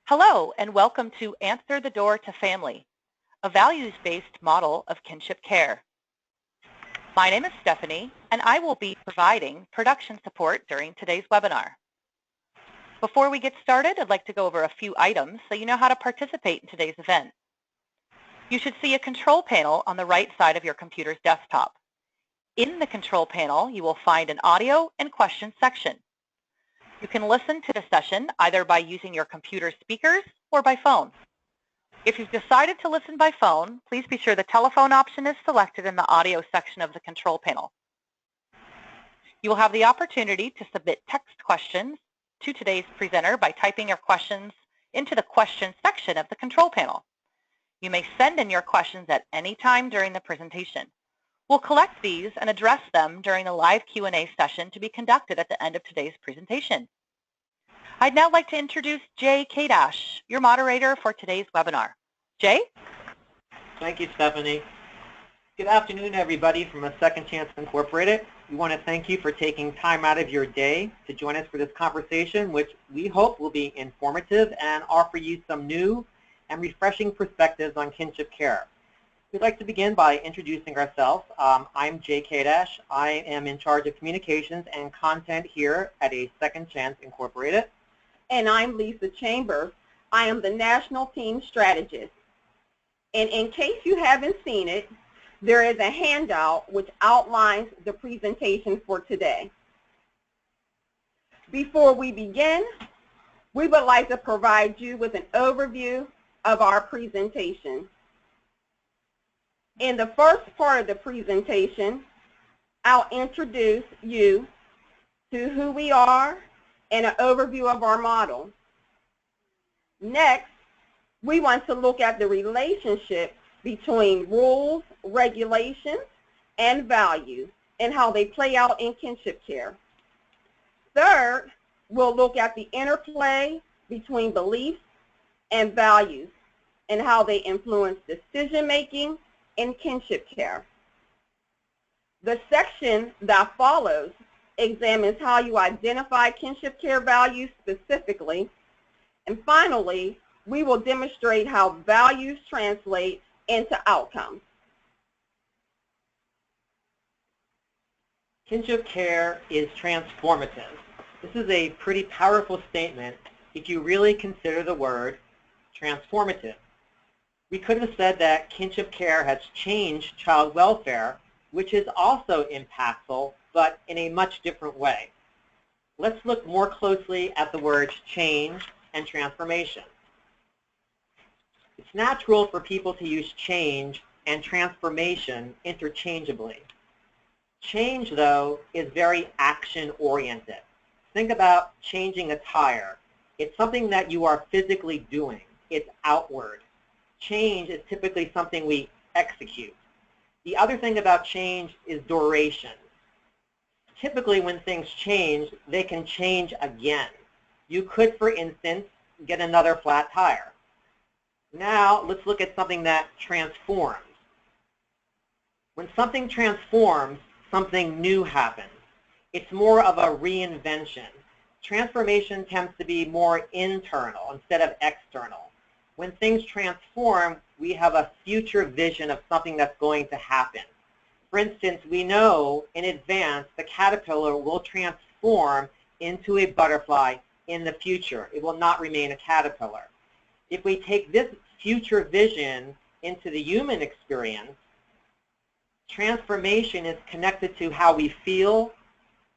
Hello, and welcome to Answer the Door to Family, a values-based model of kinship care. My name is Stephanie, and I will be providing production support during today's webinar. Before we get started, I'd like to go over a few items so you know how to participate in today's event. You should see a control panel on the right side of your computer's desktop. In the control panel, you will find an audio and questions section. You can listen to the session either by using your computer speakers or by phone. If you've decided to listen by phone, please be sure the telephone option is selected in the audio section of the control panel. You will have the opportunity to submit text questions to today's presenter by typing your questions into the questions section of the control panel. You may send in your questions at any time during the presentation. We'll collect these and address them during the live Q&A session to be conducted at the end of today's presentation. I'd now like to introduce Jay Kadash, your moderator for today's webinar. Jay? Thank you, Stephanie. Good afternoon, everybody from A Second Chance Incorporated. We want to thank you for taking time out of your day to join us for this conversation, which we hope will be informative and offer you some new and refreshing perspectives on kinship care. We'd like to begin by introducing ourselves. I'm Jay Kadash. I am in charge of communications and content here at A Second Chance Incorporated. And I'm Lisa Chambers. I am the National Team Strategist. And in case you haven't seen it, there is a handout which outlines the presentation for today. Before we begin, we would like to provide you with an overview of our presentation. In the first part of the presentation, I'll introduce you to who we are and an overview of our model. Next, we want to look at the relationship between rules, regulations, and values and how they play out in kinship care. Third, we'll look at the interplay between beliefs and values and how they influence decision-making in kinship care. The section that follows examines how you identify kinship care values specifically. And finally, we will demonstrate how values translate into outcomes. Kinship care is transformative. This is a pretty powerful statement if you really consider the word transformative. We could have said that kinship care has changed child welfare, which is also impactful, but in a much different way. Let's look more closely at the words change and transformation. It's natural for people to use change and transformation interchangeably. Change, though, is very action-oriented. Think about changing a tire. It's something that you are physically doing. It's outward. Change is typically something we execute. The other thing about change is duration. Typically when things change, they can change again. You could, for instance, get another flat tire. Now let's look at something that transforms. When something transforms, something new happens. It's more of a reinvention. Transformation tends to be more internal instead of external. When things transform, we have a future vision of something that's going to happen. For instance, we know in advance the caterpillar will transform into a butterfly in the future. It will not remain a caterpillar. If we take this future vision into the human experience, transformation is connected to how we feel,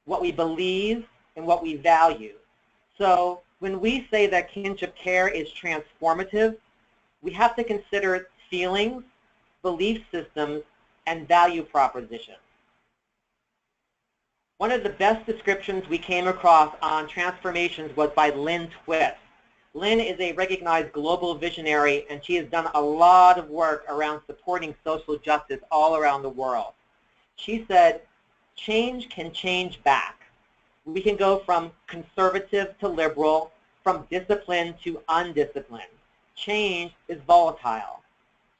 what we believe, and what we value. So when we say that kinship care is transformative, we have to consider feelings, belief systems, and value propositions. One of the best descriptions we came across on transformations was by Lynn Twist. Lynn is a recognized global visionary, and she has done a lot of work around supporting social justice all around the world. She said, change can change back. We can go from conservative to liberal, from discipline to undisciplined. Change is volatile.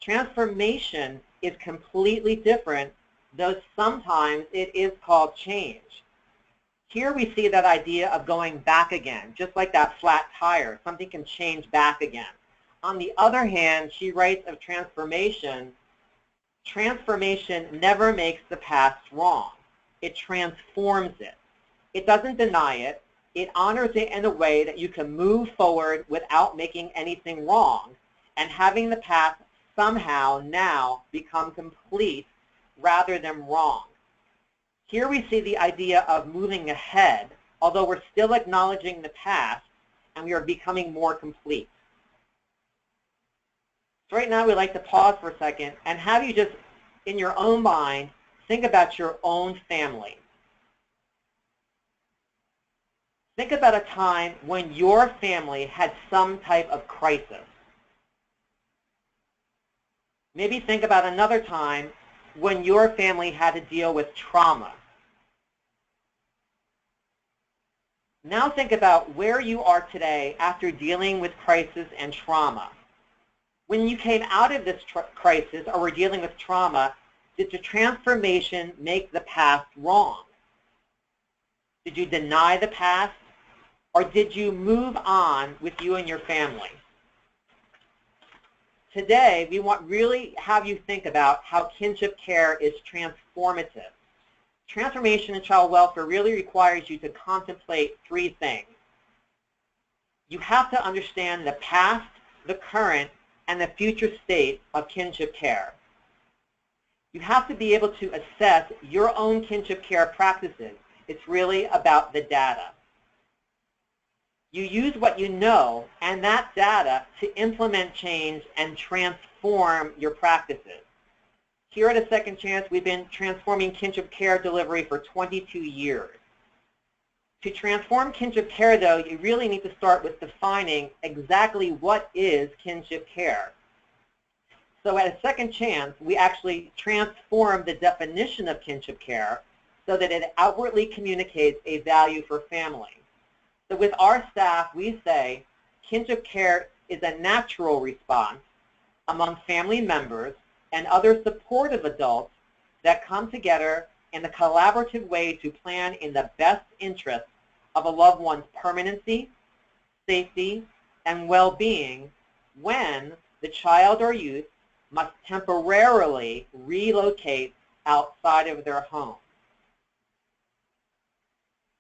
Transformation is completely different, though sometimes it is called change. Here we see that idea of going back again, just like that flat tire. Something can change back again. On the other hand, she writes of transformation. Transformation never makes the past wrong. It transforms it. It doesn't deny it. It honors it in a way that you can move forward without making anything wrong and having the past somehow now become complete rather than wrong. Here we see the idea of moving ahead, although we're still acknowledging the past and we are becoming more complete. So right now we'd like to pause for a second and have you just, in your own mind, think about your own family. Think about a time when your family had some type of crisis. Maybe think about another time when your family had to deal with trauma. Now think about where you are today after dealing with crisis and trauma. When you came out of this crisis or were dealing with trauma, did the transformation make the past wrong? Did you deny the past, or did you move on with you and your family? Today, we want really have you think about how kinship care is transformative. Transformation in child welfare really requires you to contemplate three things. You have to understand the past, the current, and the future state of kinship care. You have to be able to assess your own kinship care practices. It's really about the data. You use what you know and that data to implement change and transform your practices. Here at A Second Chance, we've been transforming kinship care delivery for 22 years. To transform kinship care, though, you really need to start with defining exactly what is kinship care. So at A Second Chance, we actually transform the definition of kinship care so that it outwardly communicates a value for family. So with our staff, we say kinship care is a natural response among family members and other supportive adults that come together in a collaborative way to plan in the best interest of a loved one's permanency, safety, and well-being when the child or youth must temporarily relocate outside of their home.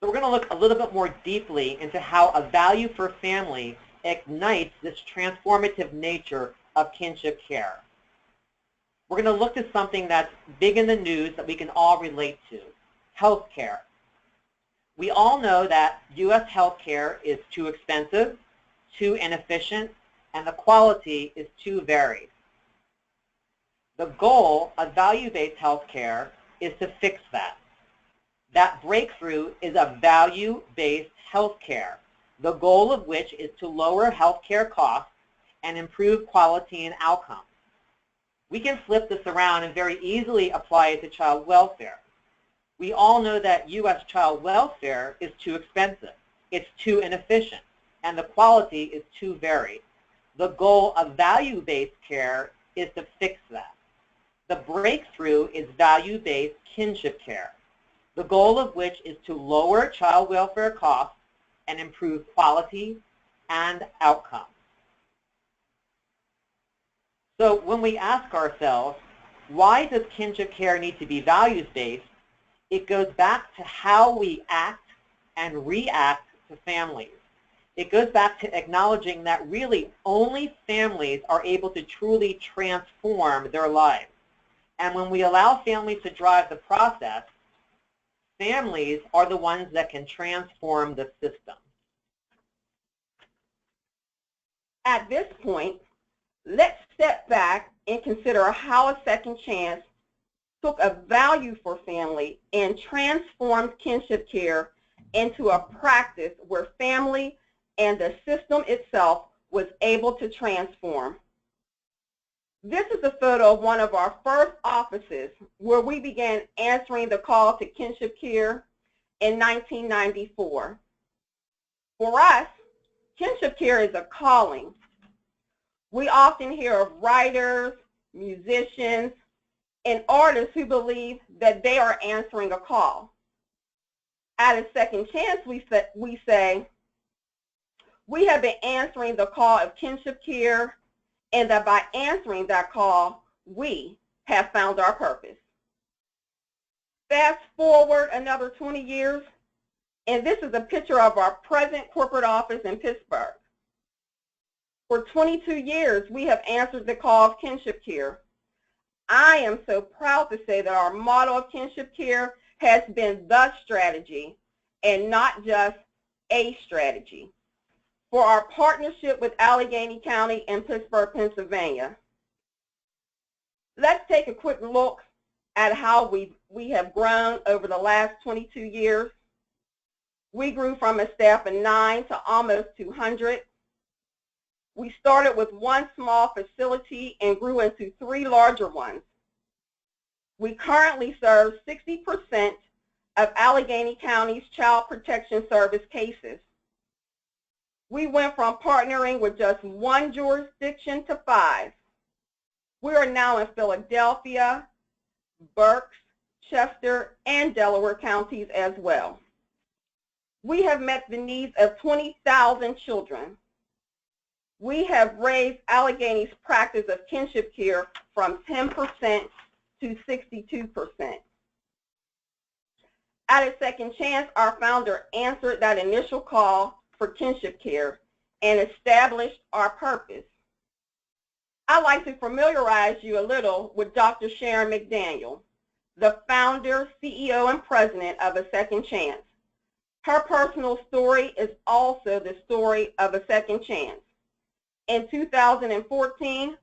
So we're going to look a little bit more deeply into how a value for family ignites this transformative nature of kinship care. We're going to look at something that's big in the news that we can all relate to, healthcare. We all know that U.S. healthcare is too expensive, too inefficient, and the quality is too varied. The goal of value-based healthcare is to fix that. That breakthrough is a value-based healthcare, the goal of which is to lower healthcare costs and improve quality and outcomes. We can flip this around and very easily apply it to child welfare. We all know that U.S. child welfare is too expensive, it's too inefficient, and the quality is too varied. The goal of value-based care is to fix that. The breakthrough is value-based kinship care, the goal of which is to lower child welfare costs and improve quality and outcomes. So when we ask ourselves, why does kinship care need to be values-based, it goes back to how we act and react to families. It goes back to acknowledging that really only families are able to truly transform their lives. And when we allow families to drive the process, families are the ones that can transform the system. At this point, let's step back and consider how A Second Chance took a value for family and transformed kinship care into a practice where family and the system itself was able to transform. This is a photo of one of our first offices where we began answering the call to kinship care in 1994. For us, kinship care is a calling. We often hear of writers, musicians, and artists who believe that they are answering a call. At a second chance, we say, we have been answering the call of kinship care, and that by answering that call, we have found our purpose. Fast forward another 20 years, and this is a picture of our present corporate office in Pittsburgh. For 22 years, we have answered the call of kinship care. I am so proud to say that our model of kinship care has been the strategy and not just a strategy for our partnership with Allegheny County and Pittsburgh, Pennsylvania. Let's take a quick look at how we have grown over the last 22 years. We grew from a staff of 9 to almost 200. We started with one small facility and grew into 3 larger ones. We currently serve 60% of Allegheny County's Child Protection Service cases. We went from partnering with just 1 jurisdiction to 5. We are now in Philadelphia, Berks, Chester, and Delaware counties as well. We have met the needs of 20,000 children. We have raised Allegheny's practice of kinship care from 10% to 62%. At a second chance, our founder answered that initial call for kinship care and established our purpose. I'd like to familiarize you a little with Dr. Sharon McDaniel, the founder, CEO, and president of A Second Chance. Her personal story is also the story of A Second Chance. In 2014,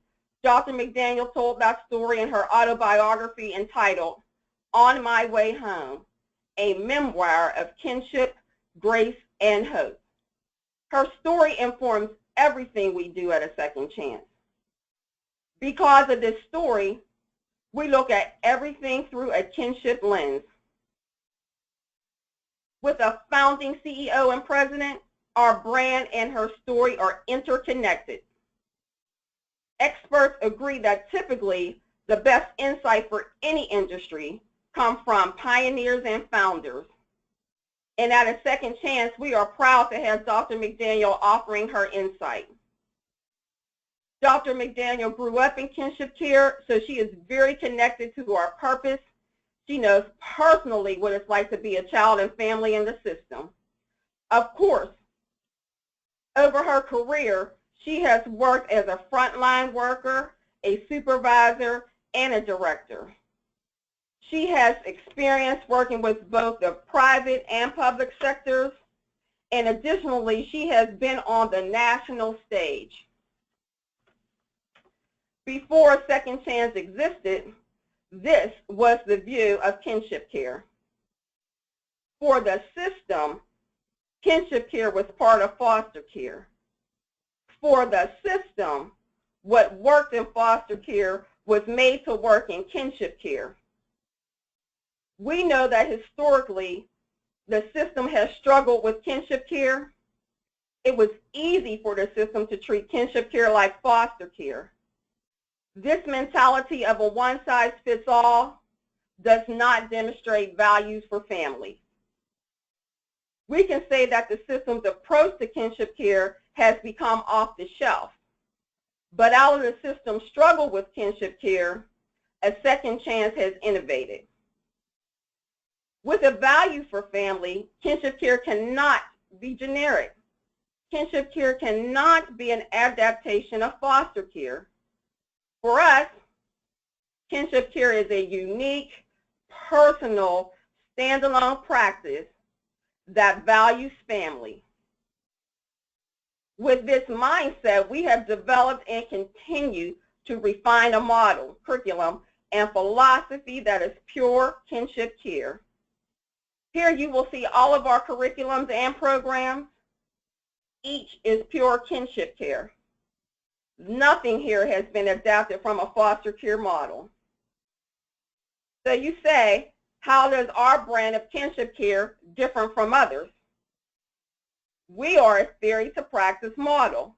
Dr. McDaniel told that story in her autobiography entitled On My Way Home, a memoir of kinship, grace, and hope. Her story informs everything we do at A Second Chance. Because of this story, we look at everything through a kinship lens. With a founding CEO and president, our brand and her story are interconnected. Experts agree that typically the best insight for any industry comes from pioneers and founders. And at A Second Chance, we are proud to have Dr. McDaniel offering her insight. Dr. McDaniel grew up in kinship care, so she is very connected to our purpose. She knows personally what it's like to be a child and family in the system. Of course, over her career, she has worked as a frontline worker, a supervisor, and a director. She has experience working with both the private and public sectors, and additionally, she has been on the national stage. Before A Second Chance existed, this was the view of kinship care. For the system, kinship care was part of foster care. For the system, what worked in foster care was made to work in kinship care. We know that historically, the system has struggled with kinship care. It was easy for the system to treat kinship care like foster care. This mentality of a one-size-fits-all does not demonstrate values for families. We can say that the system's approach to kinship care has become off the shelf. But out of the system's struggle with kinship care, A Second Chance has innovated. With a value for family, kinship care cannot be generic. Kinship care cannot be an adaptation of foster care. For us, kinship care is a unique, personal, standalone practice that values family. With this mindset, we have developed and continue to refine a model, curriculum, and philosophy that is pure kinship care. Here you will see all of our curriculums and programs. Each is pure kinship care. Nothing here has been adapted from a foster care model. So you say, how does our brand of kinship care differ from others? We are a theory to practice model,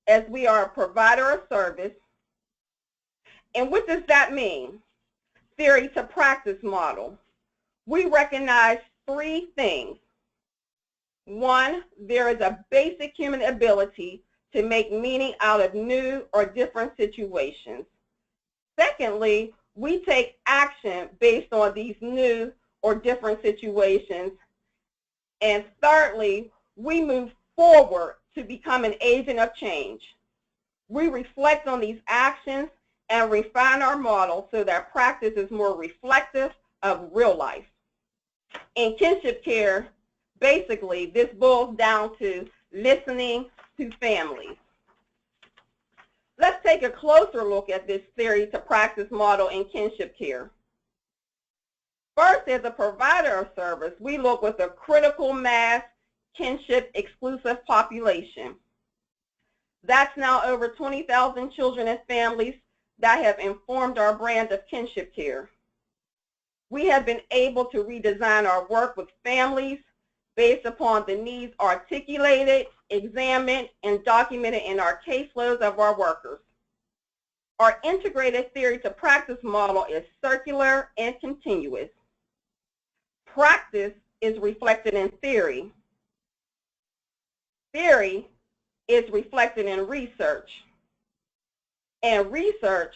as we are a provider of service. And what does that mean? Theory to practice model. We recognize three things. One, there is a basic human ability to make meaning out of new or different situations. Secondly, we take action based on these new or different situations. And thirdly, we move forward to become an agent of change. We reflect on these actions and refine our model so that practice is more reflective of real life. In kinship care, basically, this boils down to listening to families. Let's take a closer look at this theory to practice model in kinship care. First, as a provider of service, we look with a critical mass kinship exclusive population. That's now over 20,000 children and families that have informed our brand of kinship care. We have been able to redesign our work with families based upon the needs articulated, examined, and documented in our caseloads of our workers. Our integrated theory to practice model is circular and continuous. Practice is reflected in theory. Theory is reflected in research. And research,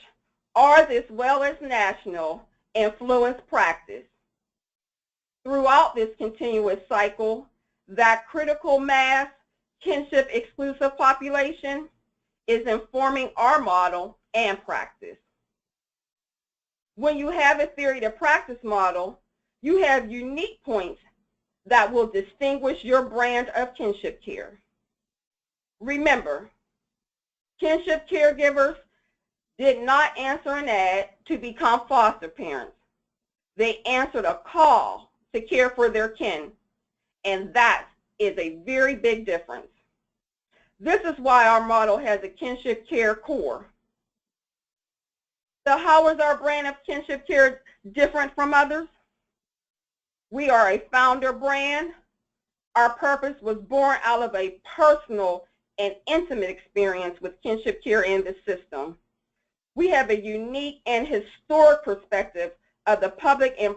ours as well as national, influence practice. Throughout this continuous cycle, that critical mass kinship exclusive population is informing our model and practice. When you have a theory to practice model, you have unique points that will distinguish your brand of kinship care. Remember, kinship caregivers did not answer an ad to become foster parents. They answered a call to care for their kin, and that is a very big difference. This is why our model has a kinship care core. So how is our brand of kinship care different from others? We are a founder brand. Our purpose was born out of a personal and intimate experience with kinship care in the system. We have a unique and historic perspective of the public and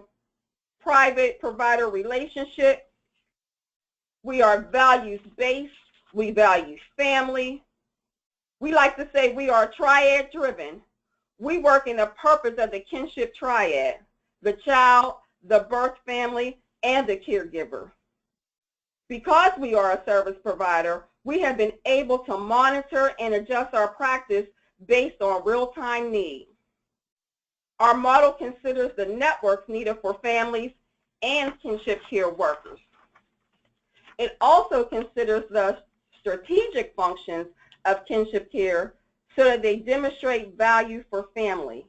private provider relationship. We are values-based. We value family. We like to say we are triad-driven. We work in the purpose of the kinship triad, the child, the birth family, and the caregiver. Because we are a service provider, we have been able to monitor and adjust our practice based on real-time needs. Our model considers the networks needed for families and kinship care workers. It also considers the strategic functions of kinship care so that they demonstrate value for family.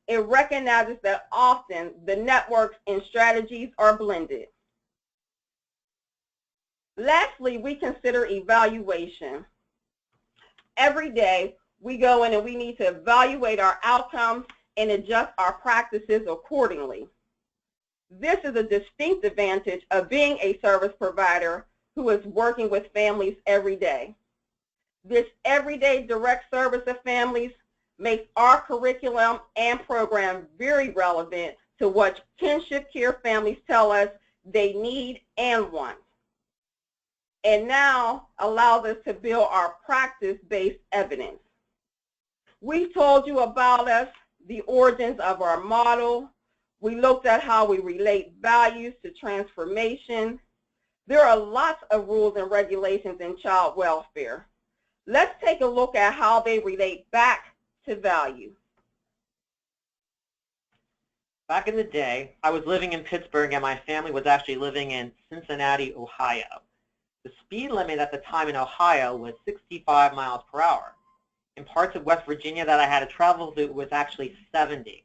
It recognizes that often the networks and strategies are blended. Lastly, we consider evaluation. Every day, we go in and we need to evaluate our outcomes and adjust our practices accordingly. This is a distinct advantage of being a service provider who is working with families every day. This everyday direct service of families makes our curriculum and program very relevant to what kinship care families tell us they need and want. And now allows us to build our practice-based evidence. We told you about us, the origins of our model. We looked at how we relate values to transformation. There are lots of rules and regulations in child welfare. Let's take a look at how they relate back to value. Back in the day, I was living in Pittsburgh and my family was actually living in Cincinnati, Ohio. The speed limit at the time in Ohio was 65 miles per hour. In parts of West Virginia that I had to travel through, it was actually 70.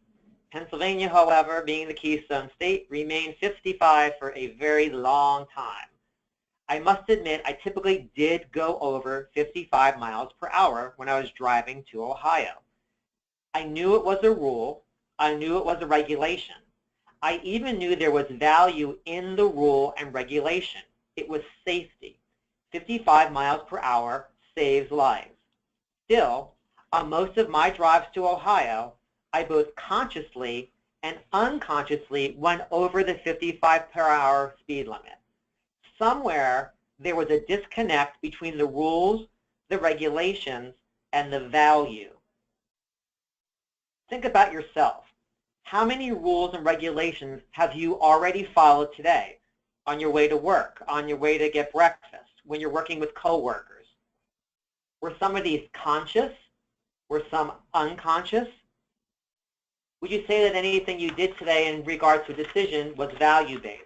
Pennsylvania, however, being the Keystone State, remained 55 for a very long time. I must admit, I typically did go over 55 miles per hour when I was driving to Ohio. I knew it was a rule. I knew it was a regulation. I even knew there was value in the rule and regulation. It was safety. 55 miles per hour saves lives. Still, on most of my drives to Ohio, I both consciously and unconsciously went over the 55-per-hour speed limit. Somewhere there was a disconnect between the rules, the regulations, and the value. Think about yourself. How many rules and regulations have you already followed today? On your way to work, on your way to get breakfast, when you're working with coworkers? Were some of these conscious? Were some unconscious? Would you say that anything you did today in regards to a decision was value-based?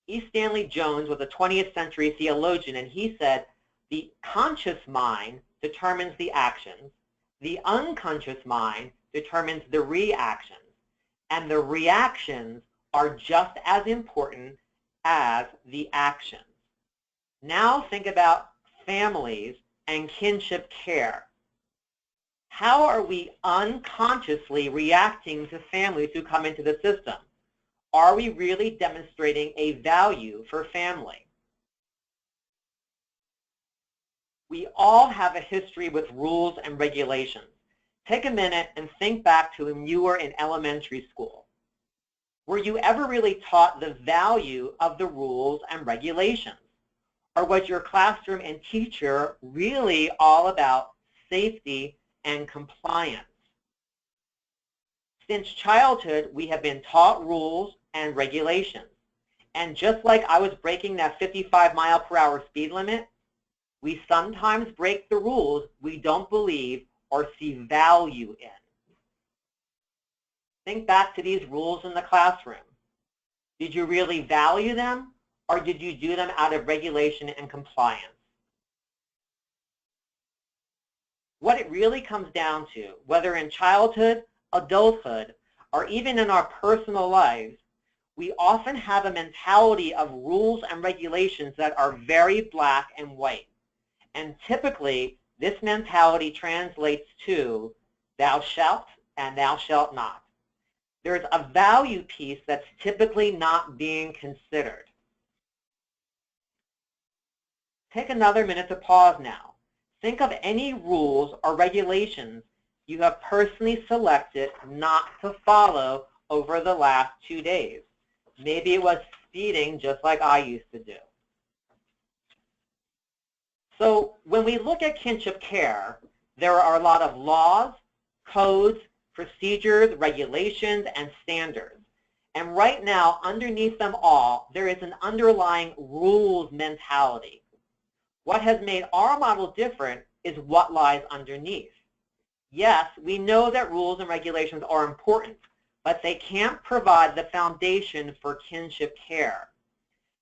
E. Stanley Jones was a 20th century theologian, and he said, the conscious mind determines the actions, the unconscious mind determines the reactions, and the reactions are just as important as the actions. Now think about families and kinship care. How are we unconsciously reacting to families who come into the system? Are we really demonstrating a value for family? We all have a history with rules and regulations. Take a minute and think back to when you were in elementary school. Were you ever really taught the value of the rules and regulations? Or was your classroom and teacher really all about safety and compliance? Since childhood, we have been taught rules and regulations. And just like I was breaking that 55-mile-per-hour speed limit, we sometimes break the rules we don't believe or see value in. Think back to these rules in the classroom. Did you really value them, or did you do them out of regulation and compliance? What it really comes down to, whether in childhood, adulthood, or even in our personal lives, we often have a mentality of rules and regulations that are very black and white. And typically, this mentality translates to thou shalt and thou shalt not. There's a value piece that's typically not being considered. Take another minute to pause now. Think of any rules or regulations you have personally selected not to follow over the last 2 days. Maybe it was speeding, just like I used to do. So when we look at kinship care, there are a lot of laws, codes, procedures, regulations, and standards. And right now, underneath them all, there is an underlying rules mentality. What has made our model different is what lies underneath. Yes, we know that rules and regulations are important, but they can't provide the foundation for kinship care.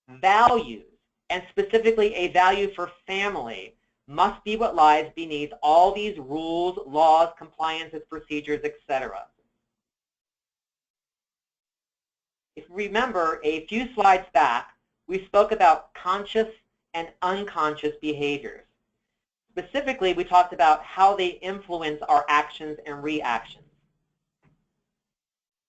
Values, and specifically a value for family, must be what lies beneath all these rules, laws, compliances, procedures, etc. If you remember a few slides back, we spoke about conscious and unconscious behaviors. Specifically, we talked about how they influence our actions and reactions.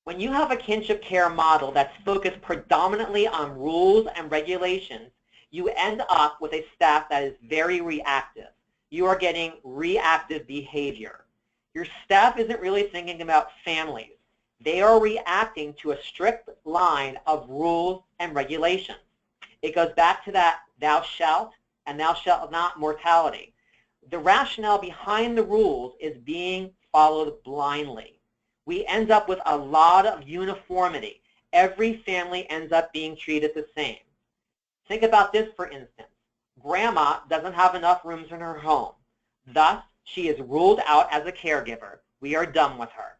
When you have a kinship care model that's focused predominantly on rules and regulations, you end up with a staff that is very reactive. You are getting reactive behavior. Your staff isn't really thinking about families. They are reacting to a strict line of rules and regulations. It goes back to that thou shalt and thou shalt not mortality. The rationale behind the rules is being followed blindly. We end up with a lot of uniformity. Every family ends up being treated the same. Think about this, for instance. Grandma doesn't have enough rooms in her home. Thus, she is ruled out as a caregiver. We are done with her.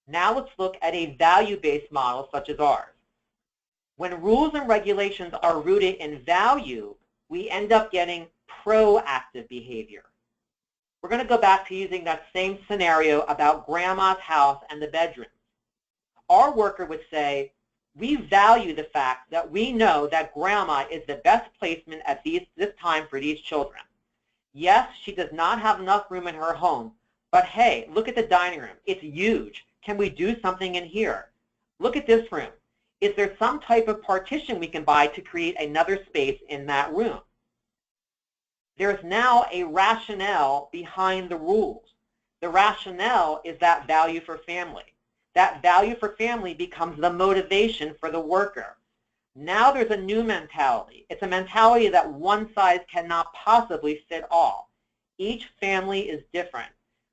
Now let's look at a value-based model such as ours. When rules and regulations are rooted in value, we end up getting proactive behavior. We're going to go back to using that same scenario about grandma's house and the bedroom. Our worker would say, we value the fact that we know that grandma is the best placement at this time for these children. Yes, she does not have enough room in her home, but hey, look at the dining room. It's huge. Can we do something in here? Look at this room. Is there some type of partition we can buy to create another space in that room? There's now a rationale behind the rules. The rationale is that value for family. That value for family becomes the motivation for the worker. Now there's a new mentality. It's a mentality that one size cannot possibly fit all. Each family is different.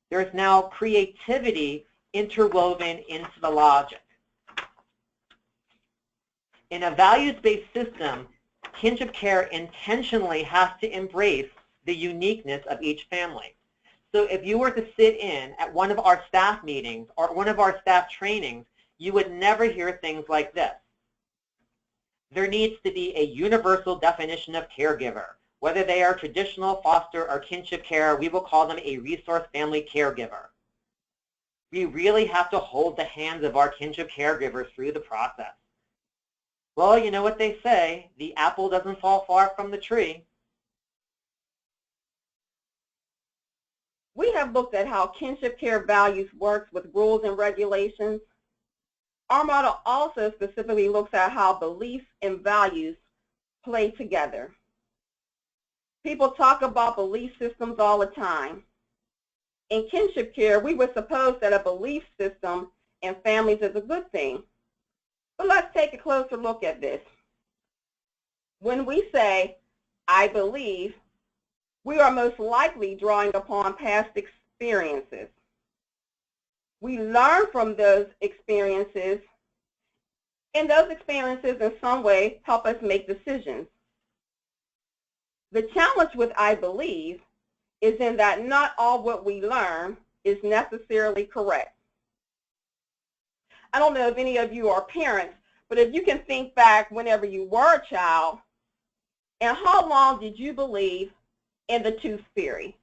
There's now creativity interwoven into the logic. In a values-based system, kinship care intentionally has to embrace the uniqueness of each family. So if you were to sit in at one of our staff meetings or one of our staff trainings, you would never hear things like this. There needs to be a universal definition of caregiver. Whether they are traditional, foster, or kinship care, we will call them a resource family caregiver. We really have to hold the hands of our kinship caregivers through the process. Well, you know what they say, the apple doesn't fall far from the tree. We have looked at how kinship care values works with rules and regulations. Our model also specifically looks at how beliefs and values play together. People talk about belief systems all the time. In kinship care, we would suppose that a belief system in families is a good thing. But let's take a closer look at this. When we say, I believe, we are most likely drawing upon past experiences. We learn from those experiences, and those experiences in some way help us make decisions. The challenge with I believe is in that not all what we learn is necessarily correct. I don't know if any of you are parents, but if you can think back whenever you were a child, and how long did you believe in the tooth fairy?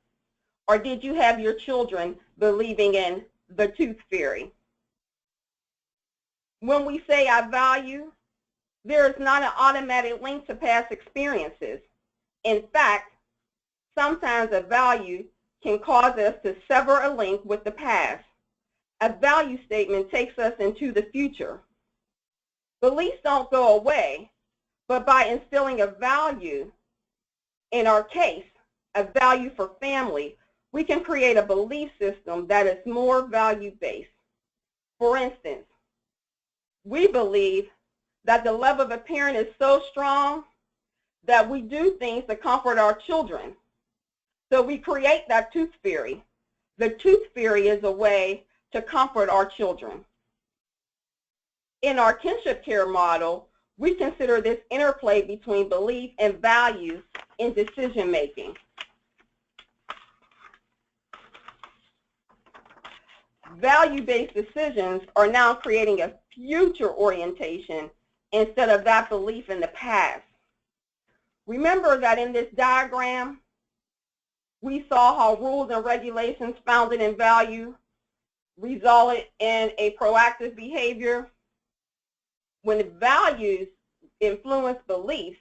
Or did you have your children believing in the tooth fairy? When we say I value, there is not an automatic link to past experiences. In fact, sometimes a value can cause us to sever a link with the past. A value statement takes us into the future. Beliefs don't go away, but by instilling a value, in our case, a value for family, we can create a belief system that is more value-based. For instance, we believe that the love of a parent is so strong that we do things to comfort our children. So we create that tooth fairy. The tooth fairy is a way to comfort our children. In our kinship care model, we consider this interplay between belief and values in decision making. Value-based decisions are now creating a future orientation instead of that belief in the past. Remember that in this diagram, we saw how rules and regulations founded in value resulted in a proactive behavior. When values influence beliefs,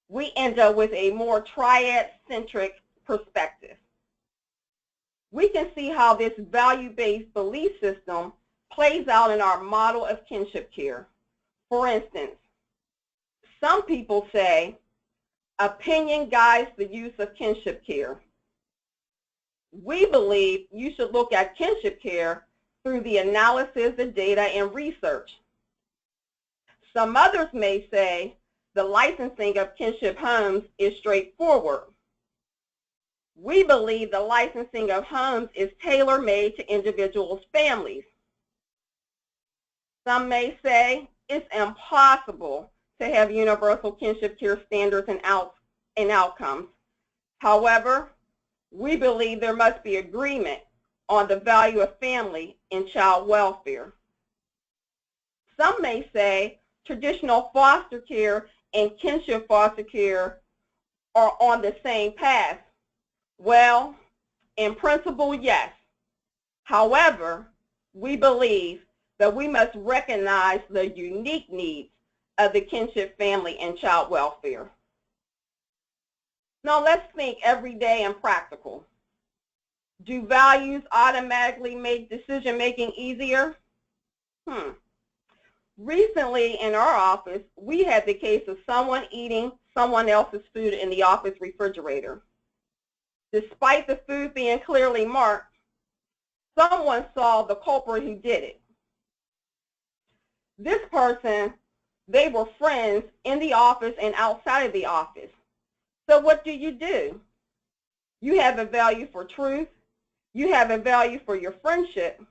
we end up with a more triad-centric perspective. We can see how this value-based belief system plays out in our model of kinship care. For instance, some people say opinion guides the use of kinship care. We believe you should look at kinship care through the analysis of data and research. Some others may say the licensing of kinship homes is straightforward. We believe the licensing of homes is tailor-made to individuals' families. Some may say it's impossible to have universal kinship care standards and outcomes. However, we believe there must be agreement on the value of family and child welfare. Some may say traditional foster care and kinship foster care are on the same path. Well, in principle, yes. However, we believe that we must recognize the unique needs of the kinship family and child welfare. Now let's think everyday and practical. Do values automatically make decision-making easier? Recently in our office, we had the case of someone eating someone else's food in the office refrigerator. Despite the food being clearly marked, Someone saw the culprit who did it. This person, they were friends in the office and outside of the office. So what do? You have a value for truth. You have a value for your friendship.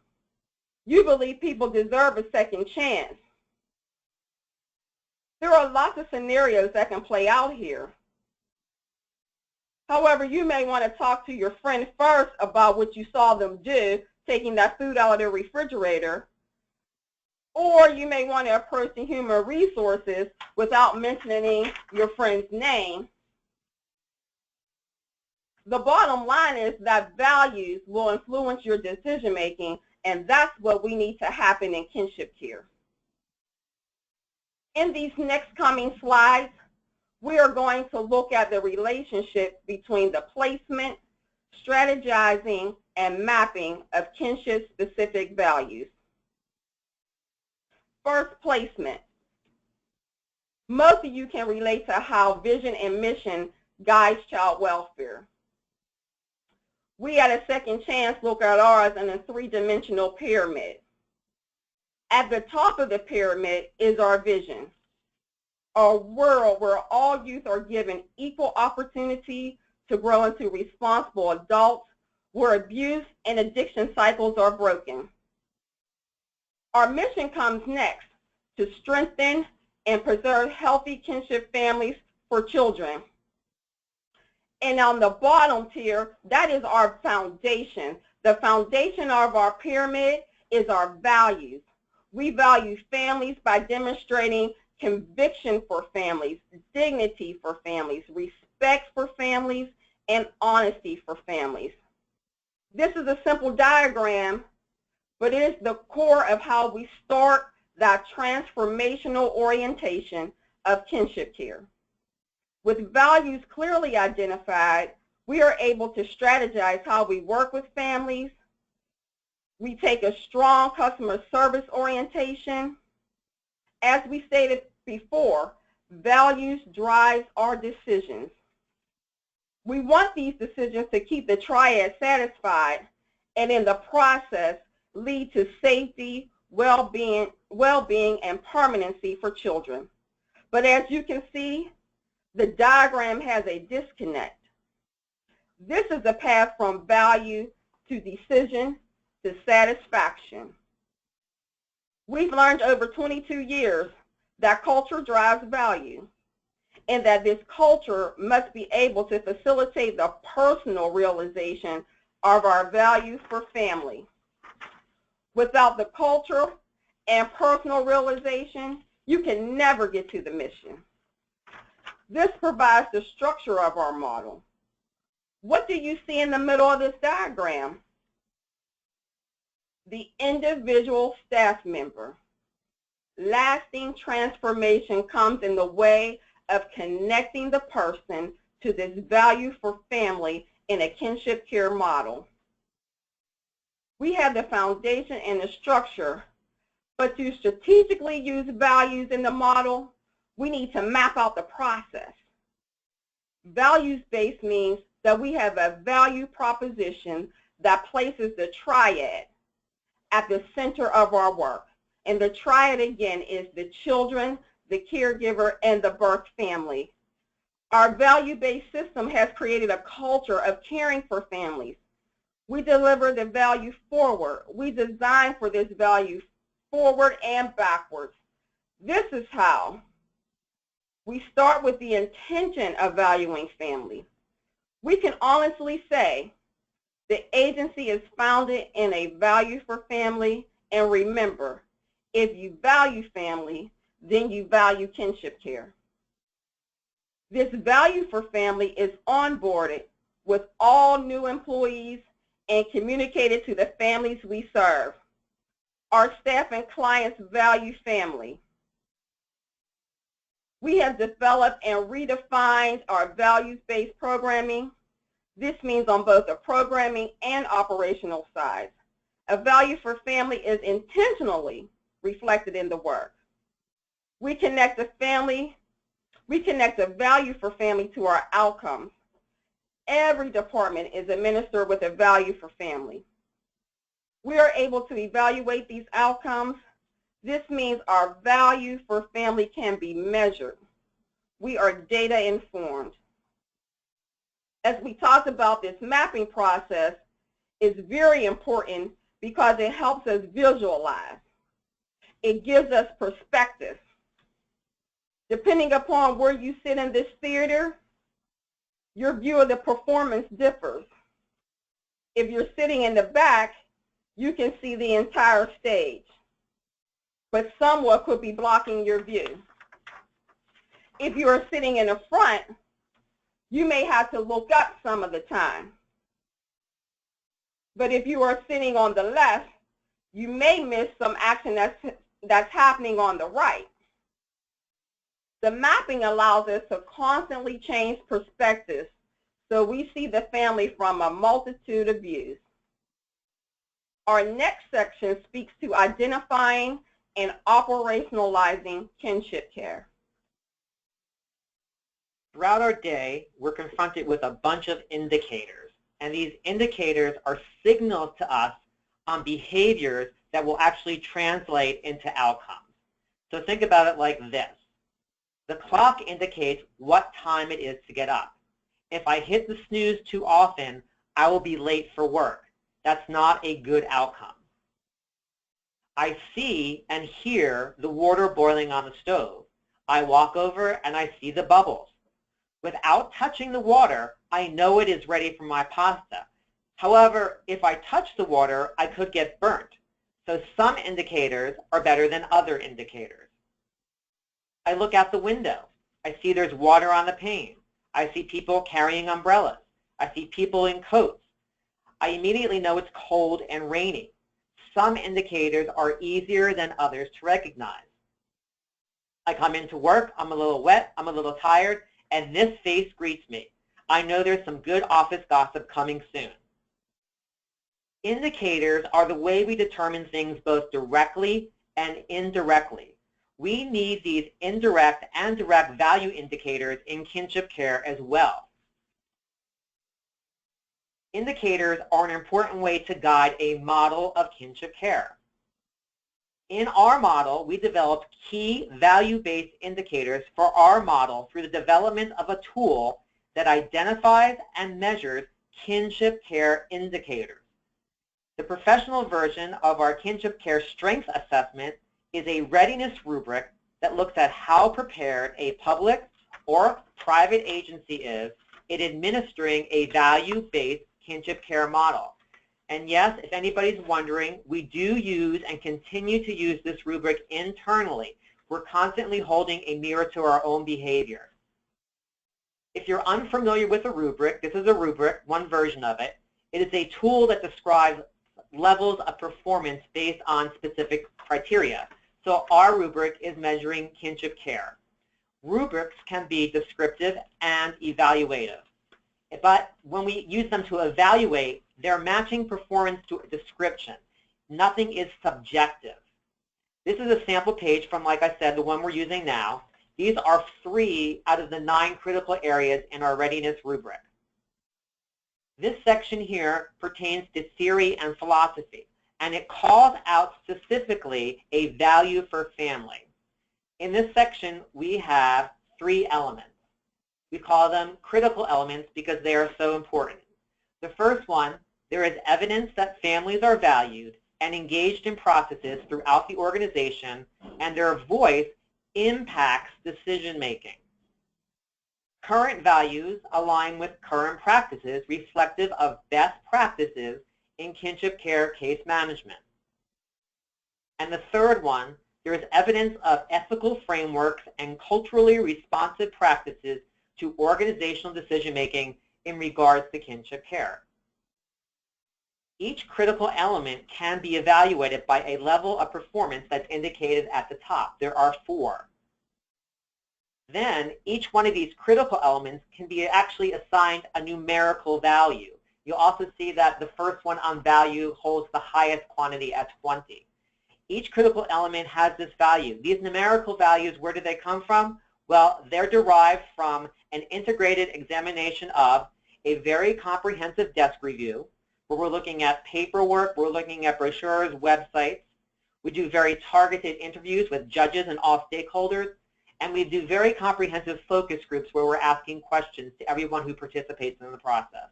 You believe people deserve a second chance. There are lots of scenarios that can play out here. However, you may want to talk to your friend first about what you saw them do, taking that food out of the refrigerator, or you may want to approach the human resources without mentioning your friend's name. The bottom line is that values will influence your decision making, and that's what we need to happen in kinship care. In these next coming slides, we are going to look at the relationship between the placement, strategizing, and mapping of kinship-specific values. First, placement. Most of you can relate to how vision and mission guides child welfare. We at A Second Chance look at ours in a three-dimensional pyramid. At the top of the pyramid is our vision, a world where all youth are given equal opportunity to grow into responsible adults, where abuse and addiction cycles are broken. Our mission comes next, to strengthen and preserve healthy kinship families for children. And on the bottom tier, that is our foundation. The foundation of our pyramid is our values. We value families by demonstrating conviction for families, dignity for families, respect for families, and honesty for families. This is a simple diagram, but it is the core of how we start that transformational orientation of kinship care. With values clearly identified, we are able to strategize how we work with families. We take a strong customer service orientation. As we stated before, values drive our decisions. We want these decisions to keep the triad satisfied and in the process lead to safety, well-being, and permanency for children. But as you can see, the diagram has a disconnect. This is a path from value to decision to satisfaction. We've learned over 22 years that culture drives value, and that this culture must be able to facilitate the personal realization of our values for family. Without the culture and personal realization, you can never get to the mission. This provides the structure of our model. What do you see in the middle of this diagram? The individual staff member. Lasting transformation comes in the way of connecting the person to this value for family in a kinship care model. We have the foundation and the structure, but to strategically use values in the model, we need to map out the process. Values-based means that we have a value proposition that places the triad at the center of our work. And the triad, again, is the children, the caregiver, and the birth family. Our value-based system has created a culture of caring for families. We deliver the value forward. We design for this value forward and backwards. This is how. We start with the intention of valuing family. We can honestly say the agency is founded in a value for family, and remember, if you value family, then you value kinship care. This value for family is onboarded with all new employees and communicated to the families we serve. Our staff and clients value family. We have developed and redefined our values-based programming. This means on both the programming and operational sides. A value for family is intentionally reflected in the work. We connect the value for family to our outcomes. Every department is administered with a value for family. we are able to evaluate these outcomes. This means our value for family can be measured. We are data informed. As we talked about, this mapping process is very important because it helps us visualize. It gives us perspective. Depending upon where you sit in this theater, your view of the performance differs. If you're sitting in the back, you can see the entire stage, but someone could be blocking your view. If you are sitting in the front, you may have to look up some of the time. But if you are sitting on the left, you may miss some action that's happening on the right. The mapping allows us to constantly change perspectives, so we see the family from a multitude of views. Our next section speaks to identifying and operationalizing kinship care. Throughout our day, we're confronted with a bunch of indicators, and these indicators are signals to us on behaviors that will actually translate into outcomes. So think about it like this. The clock indicates what time it is to get up. If I hit the snooze too often, I will be late for work. That's not a good outcome. I see and hear the water boiling on the stove. I walk over and I see the bubbles. Without touching the water, I know it is ready for my pasta. However, if I touch the water, I could get burnt. So some indicators are better than other indicators. I look out the window. I see there's water on the pane. I see people carrying umbrellas. I see people in coats. I immediately know it's cold and rainy. Some indicators are easier than others to recognize. I come into work, I'm a little wet, I'm a little tired, and this face greets me. I know there's some good office gossip coming soon. Indicators are the way we determine things both directly and indirectly. We need these indirect and direct value indicators in kinship care as well. Indicators are an important way to guide a model of kinship care. In our model, we developed key value-based indicators for our model through the development of a tool that identifies and measures kinship care indicators. The professional version of our kinship care strengths assessment is a readiness rubric that looks at how prepared a public or private agency is in administering a value-based kinship care model. And yes, if anybody's wondering, we do use and continue to use this rubric internally. We're constantly holding a mirror to our own behavior. If you're unfamiliar with a rubric, this is a rubric, one version of it. It is a tool that describes levels of performance based on specific criteria. So our rubric is measuring kinship care. Rubrics can be descriptive and evaluative. But when we use them to evaluate, they're matching performance to a description. Nothing is subjective. This is a sample page from, like I said, the one we're using now. These are 3 out of the 9 critical areas in our readiness rubric. This section here pertains to theory and philosophy, and it calls out specifically a value for family. In this section, we have 3 elements. We call them critical elements because they are so important. The first one, there is evidence that families are valued and engaged in processes throughout the organization, and their voice impacts decision-making. Current values align with current practices reflective of best practices in kinship care case management. And the third one, there is evidence of ethical frameworks and culturally responsive practices to organizational decision-making in regards to kinship care. Each critical element can be evaluated by a level of performance that's indicated at the top. There are 4. Then each one of these critical elements can be actually assigned a numerical value. You'll also see that the first one on value holds the highest quantity at 20. Each critical element has this value. These numerical values, where do they come from? Well, they're derived from an integrated examination of a very comprehensive desk review, where we're looking at paperwork, we're looking at brochures, websites. We do very targeted interviews with judges and all stakeholders, and we do very comprehensive focus groups where we're asking questions to everyone who participates in the process.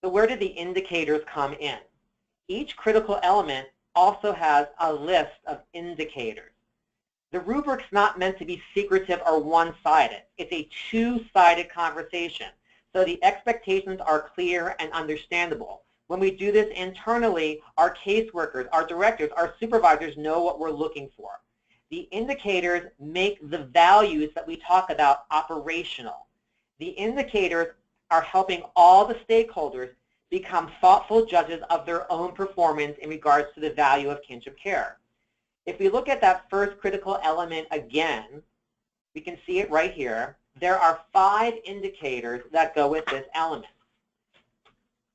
So where do the indicators come in? Each critical element also has a list of indicators. The rubric's not meant to be secretive or one-sided. It's a two-sided conversation. So the expectations are clear and understandable. When we do this internally, our caseworkers, our directors, our supervisors know what we're looking for. The indicators make the values that we talk about operational. The indicators are helping all the stakeholders become thoughtful judges of their own performance in regards to the value of kinship care. If we look at that first critical element again, we can see it right here. There are 5 indicators that go with this element.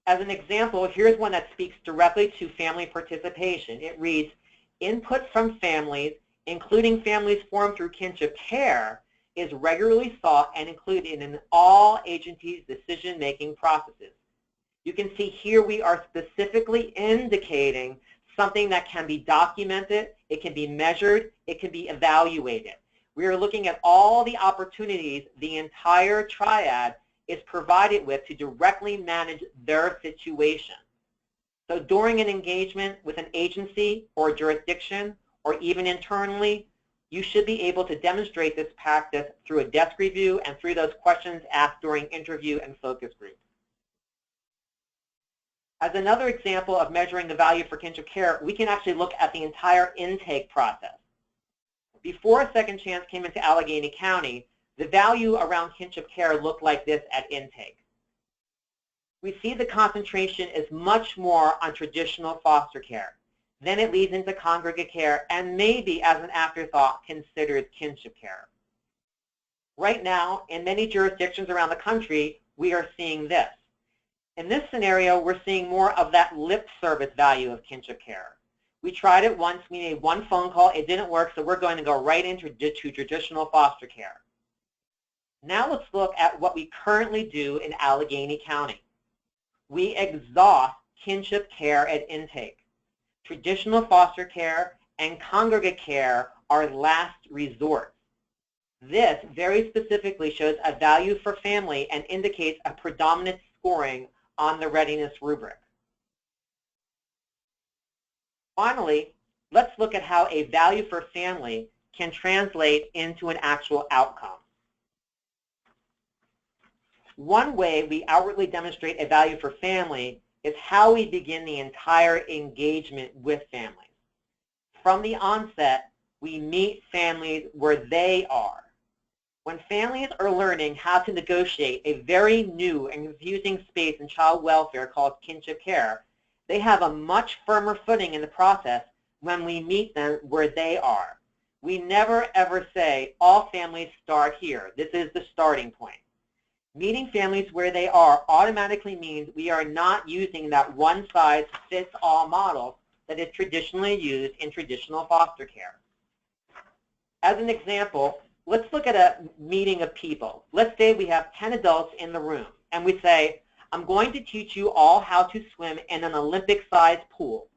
As an example, here's one that speaks directly to family participation. It reads, input from families, including families formed through kinship care, is regularly sought and included in all agencies' decision-making processes. You can see here we are specifically indicating something that can be documented, it can be measured, it can be evaluated. We are looking at all the opportunities the entire triad is provided with to directly manage their situation. So during an engagement with an agency or jurisdiction, or even internally, you should be able to demonstrate this practice through a desk review and through those questions asked during interview and focus groups. As another example of measuring the value for kinship care, we can actually look at the entire intake process. Before a second chance came into Allegheny County, the value around kinship care looked like this at intake. We see the concentration is much more on traditional foster care. Then it leads into congregate care and maybe as an afterthought considered kinship care. Right now, in many jurisdictions around the country, we are seeing this. In this scenario, we're seeing more of that lip service value of kinship care. We tried it once, we made one phone call, it didn't work, so we're going to go right into traditional foster care. Now let's look at what we currently do in Allegheny County. We exhaust kinship care at intake. Traditional foster care and congregate care are last resort. This very specifically shows a value for family and indicates a predominant scoring on the readiness rubric. Finally, let's look at how a value for family can translate into an actual outcome. One way we outwardly demonstrate a value for family is how we begin the entire engagement with families. From the onset, we meet families where they are. When families are learning how to negotiate a very new and confusing space in child welfare called kinship care, they have a much firmer footing in the process when we meet them where they are. We never ever say, all families start here. This is the starting point. Meeting families where they are automatically means we are not using that one-size-fits-all model that is traditionally used in traditional foster care. As an example, let's look at a meeting of people. Let's say we have 10 adults in the room, and we say, I'm going to teach you all how to swim in an Olympic-sized pool.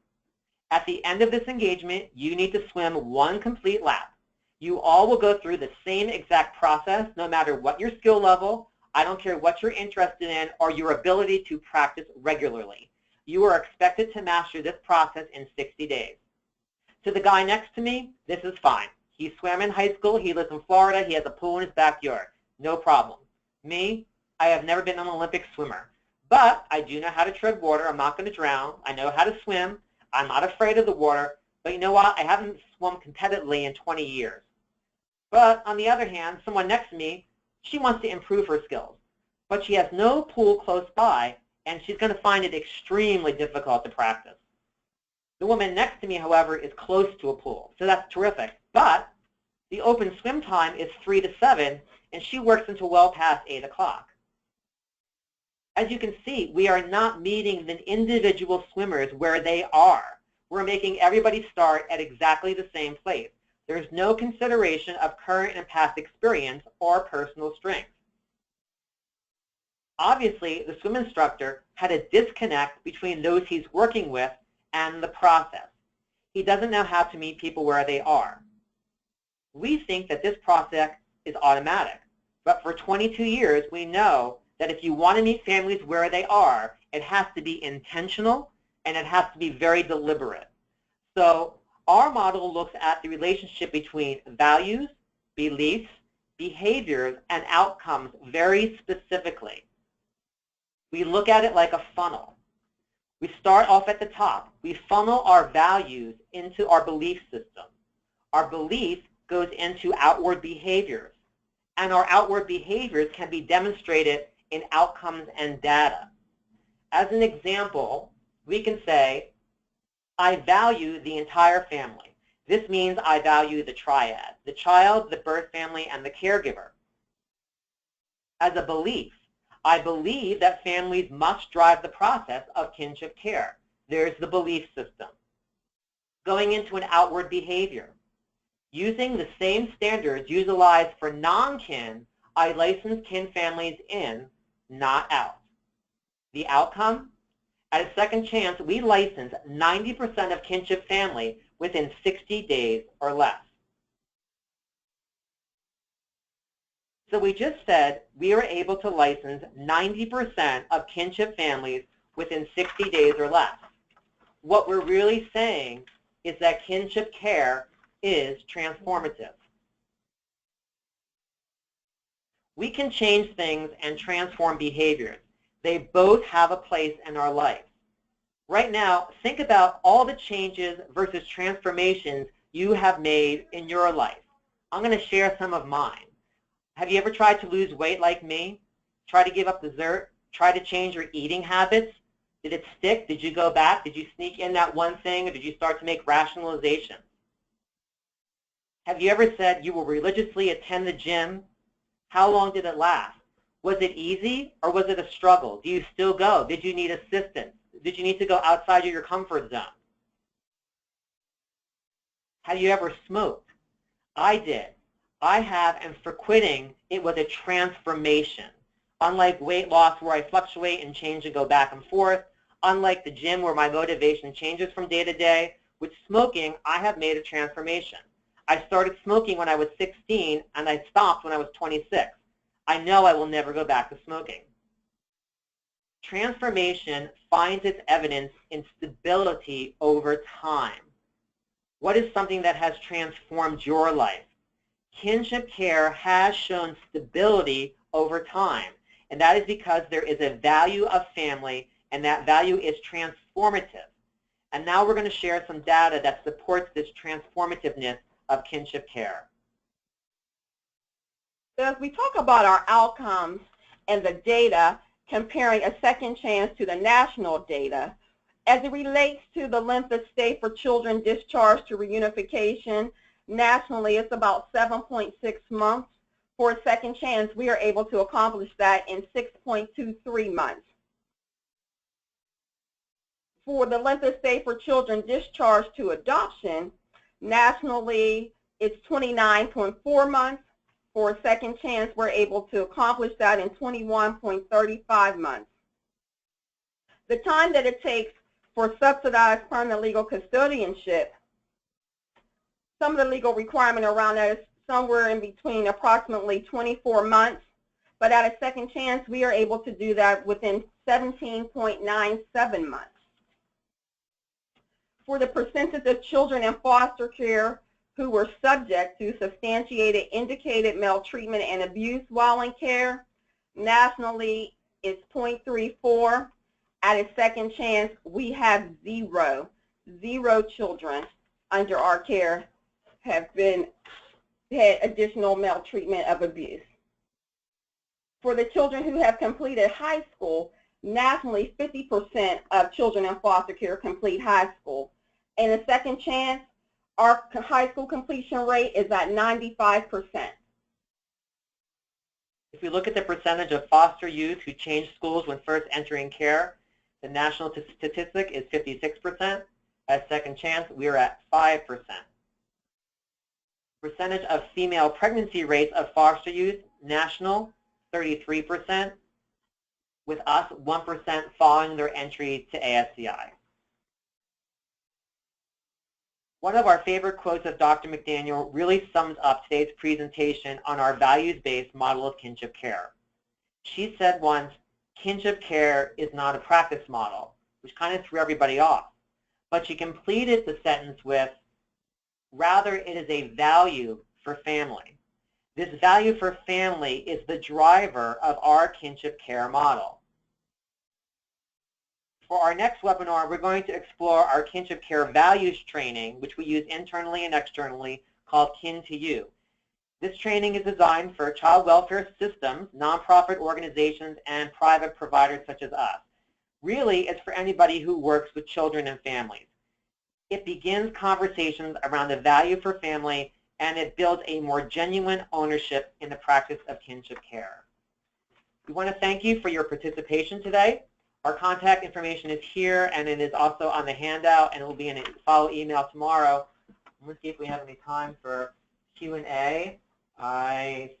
At the end of this engagement, you need to swim 1 complete lap. You all will go through the same exact process, no matter what your skill level, I don't care what you're interested in, or your ability to practice regularly. You are expected to master this process in 60 days. To the guy next to me, this is fine. He swam in high school, he lives in Florida, he has a pool in his backyard. No problem. Me, I have never been an Olympic swimmer. But I do know how to tread water, I'm not going to drown, I know how to swim, I'm not afraid of the water, but you know what, I haven't swum competitively in 20 years. But on the other hand, someone next to me, she wants to improve her skills, but she has no pool close by, and she's going to find it extremely difficult to practice. The woman next to me, however, is close to a pool, so that's terrific. But the open swim time is 3 to 7, and she works until well past 8 o'clock. As you can see, we are not meeting the individual swimmers where they are. We're making everybody start at exactly the same place. There's no consideration of current and past experience or personal strength. obviously the swim instructor had a disconnect between those he's working with and the process. He doesn't know how to meet people where they are. We think that this process is automatic, but for 22 years we know that if you want to meet families where they are, it has to be intentional and it has to be very deliberate. So our model looks at the relationship between values, beliefs, behaviors, and outcomes very specifically. We look at it like a funnel. We start off at the top. We funnel our values into our belief system. Our belief goes into outward behaviors, and our outward behaviors can be demonstrated in outcomes and data. As an example, we can say, I value the entire family. This means I value the triad, the child, the birth family, and the caregiver. As a belief, I believe that families must drive the process of kinship care. There's the belief system. Going into an outward behavior. Using the same standards utilized for non-kin, I license kin families in, not out. The outcome? At a second chance, we license 90% of kinship family within 60 days or less. So we just said we were able to license 90% of kinship families within 60 days or less. What we're really saying is that kinship care is transformative. We can change things and transform behaviors. They both have a place in our life. Right now, think about all the changes versus transformations you have made in your life. I'm going to share some of mine. Have you ever tried to lose weight like me? Try to give up dessert? Try to change your eating habits? Did it stick? Did you go back? Did you sneak in that one thing, or did you start to make rationalization? Have you ever said you will religiously attend the gym? How long did it last? Was it easy or was it a struggle? Do you still go? Did you need assistance? Did you need to go outside of your comfort zone? Have you ever smoked? I did. I have, and for quitting, it was a transformation. Unlike weight loss where I fluctuate and change and go back and forth, unlike the gym where my motivation changes from day to day, with smoking, I have made a transformation. I started smoking when I was 16, and I stopped when I was 26. I know I will never go back to smoking. Transformation finds its evidence in stability over time. What is something that has transformed your life? Kinship care has shown stability over time, and that is because there is a value of family, and that value is transformative. And now we're going to share some data that supports this transformativeness of kinship care. So as we talk about our outcomes and the data, comparing a second chance to the national data, as it relates to the length of stay for children discharged to reunification, nationally it's about 7.6 months. For a second chance, we are able to accomplish that in 6.23 months. For the length of stay for children discharged to adoption, nationally, it's 29.4 months. For a second chance, we're able to accomplish that in 21.35 months. The time that it takes for subsidized permanent legal custodianship, some of the legal requirement around that is somewhere in between approximately 24 months. But at a second chance, we are able to do that within 17.97 months. For the percentage of children in foster care who were subject to substantiated indicated maltreatment and abuse while in care, nationally it's 0.34. At a second chance, we have zero children under our care have had additional maltreatment of abuse. For the children who have completed high school, nationally 50% of children in foster care complete high school. And a second chance, our high school completion rate is at 95%. If we look at the percentage of foster youth who change schools when first entering care, the national statistic is 56%. At second chance, we're at 5%. Percentage of female pregnancy rates of foster youth, national, 33%. with us 1% following their entry to ASCI. One of our favorite quotes of Dr. McDaniel really sums up today's presentation on our values-based model of kinship care. She said once, kinship care is not a practice model, which kind of threw everybody off. But she completed the sentence with, rather it is a value for family. This value for family is the driver of our kinship care model. For our next webinar, we're going to explore our kinship care values training, which we use internally and externally, called Kin to You. This training is designed for child welfare systems, nonprofit organizations, and private providers such as us. Really, it's for anybody who works with children and families. It begins conversations around the value for family, and it builds a more genuine ownership in the practice of kinship care. We want to thank you for your participation today. Our contact information is here, and it is also on the handout, and it will be in a follow email tomorrow. I'm going to see if we have any time for Q&A. I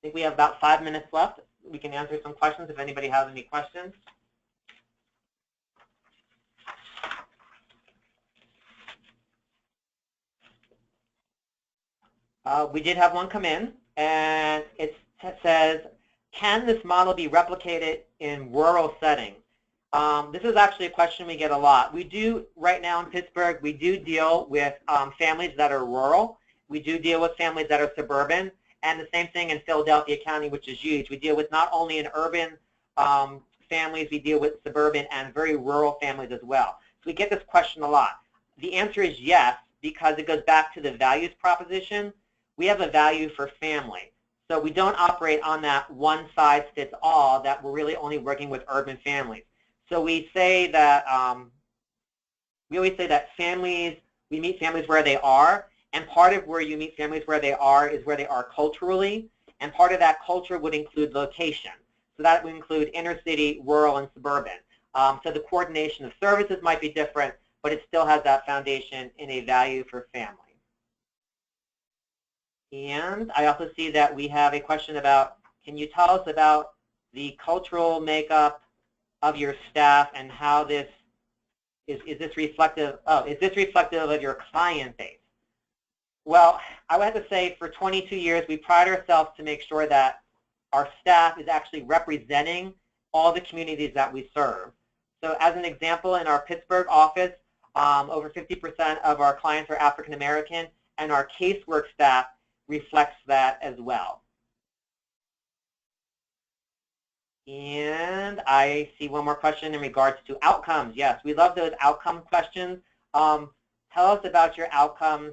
think we have about 5 minutes left. We can answer some questions if anybody has any questions. We did have one come in, and it says, can this model be replicated in rural settings? This is actually a question we get a lot. We do, right now in Pittsburgh, we do deal with families that are rural. We do deal with families that are suburban, and the same thing in Philadelphia County, which is huge. We deal with not only in urban families, we deal with suburban and very rural families as well. So we get this question a lot. The answer is yes, because it goes back to the values proposition. We have a value for family. So we don't operate on that one-size-fits-all, that we're really only working with urban families. So we say that, we always say that families, we meet families where they are, and part of where you meet families where they are is where they are culturally, and part of that culture would include location. So that would include inner city, rural, and suburban. So the coordination of services might be different, but it still has that foundation in a value for family. And I also see that we have a question about, can you tell us about the cultural makeup of your staff and how this is this reflective of your client base? Well, I would have to say for 22 years we pride ourselves to make sure that our staff is actually representing all the communities that we serve. So as an example, in our Pittsburgh office, over 50% of our clients are African American, and our casework staff reflects that as well. And I see one more question in regards to outcomes. Yes, we love those outcome questions. Tell us about your outcomes.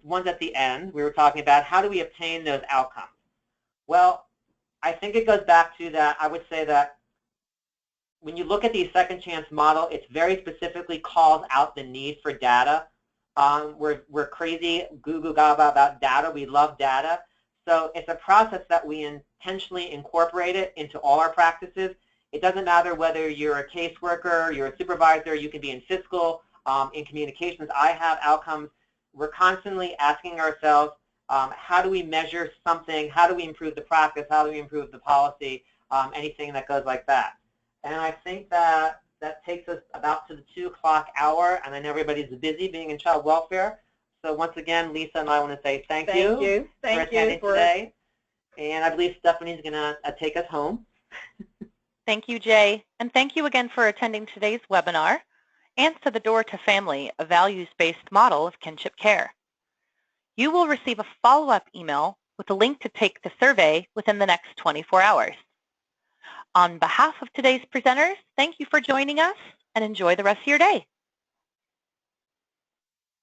One's at the end. We were talking about how do we obtain those outcomes. Well, I think it goes back to that. I would say that when you look at the second chance model, it very specifically calls out the need for data. We're crazy goo-goo gaga about data. We love data. So it's a process that we intentionally incorporate it into all our practices. It doesn't matter whether you're a caseworker, you're a supervisor, you can be in fiscal, in communications. I have outcomes. We're constantly asking ourselves, how do we measure something? How do we improve the practice? How do we improve the policy? Anything that goes like that. And I think that takes us about to the 2 o'clock hour, and I know everybody's busy being in child welfare. So once again, Lisa and I want to say thank you for attending today. And I believe Stephanie's going to take us home. Thank you, Jay. And thank you again for attending today's webinar, Answer the Door to Family, a values-based model of kinship care. You will receive a follow-up email with a link to take the survey within the next 24 hours. On behalf of today's presenters, thank you for joining us and enjoy the rest of your day.